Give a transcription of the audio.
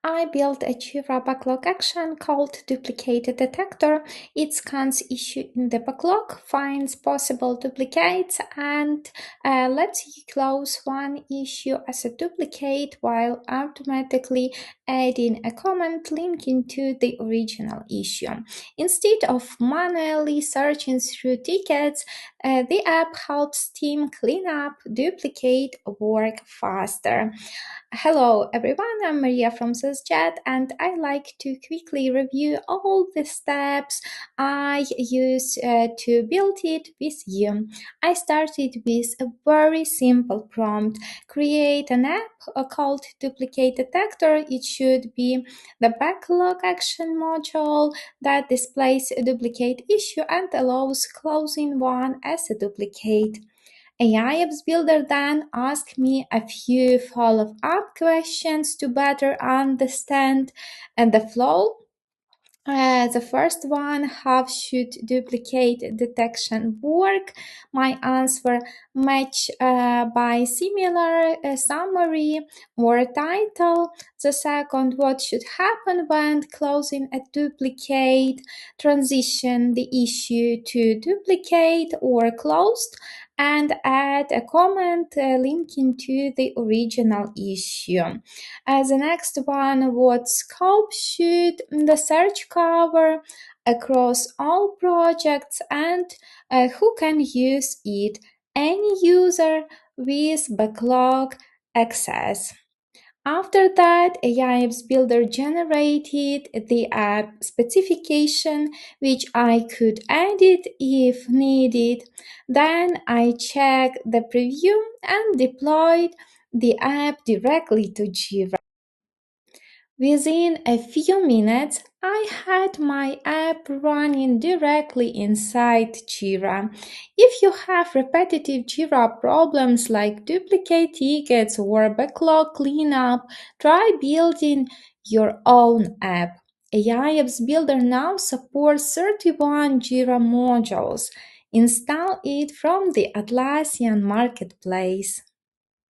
I built a Jira backlog action called Duplicate Detector. It scans issue in the backlog, finds possible duplicates, and lets you close one issue as a duplicate while automatically adding a comment linking to the original issue. Instead of manually searching through tickets, the app helps team clean up duplicate work faster. Hello everyone, I'm Mariia from SaasJet, and I like to quickly review all the steps I use to build it with you. I started with a very simple prompt: create an app called Duplicate Detector. It should be the backlog action module that displays a duplicate issue and allows closing one as a duplicate. AI Apps Builder then asked me a few follow-up questions to better understand the flow. The first one: how should duplicate detection work? My answer: match by similar summary or title. The second: what should happen when closing a duplicate? Transition the issue to duplicate or closed, and add a comment linking to the original issue. As the next one: what scope should the search cover across all projects, and who can use it? Any user with backlog access. After that, AI Apps Builder generated the app specification, which I could edit if needed. Then I checked the preview and deployed the app directly to Jira. Within a few minutes, I had my app running directly inside Jira. If you have repetitive Jira problems like duplicate tickets or backlog cleanup, try building your own app. AI Apps Builder now supports 31 Jira modules. Install it from the Atlassian marketplace.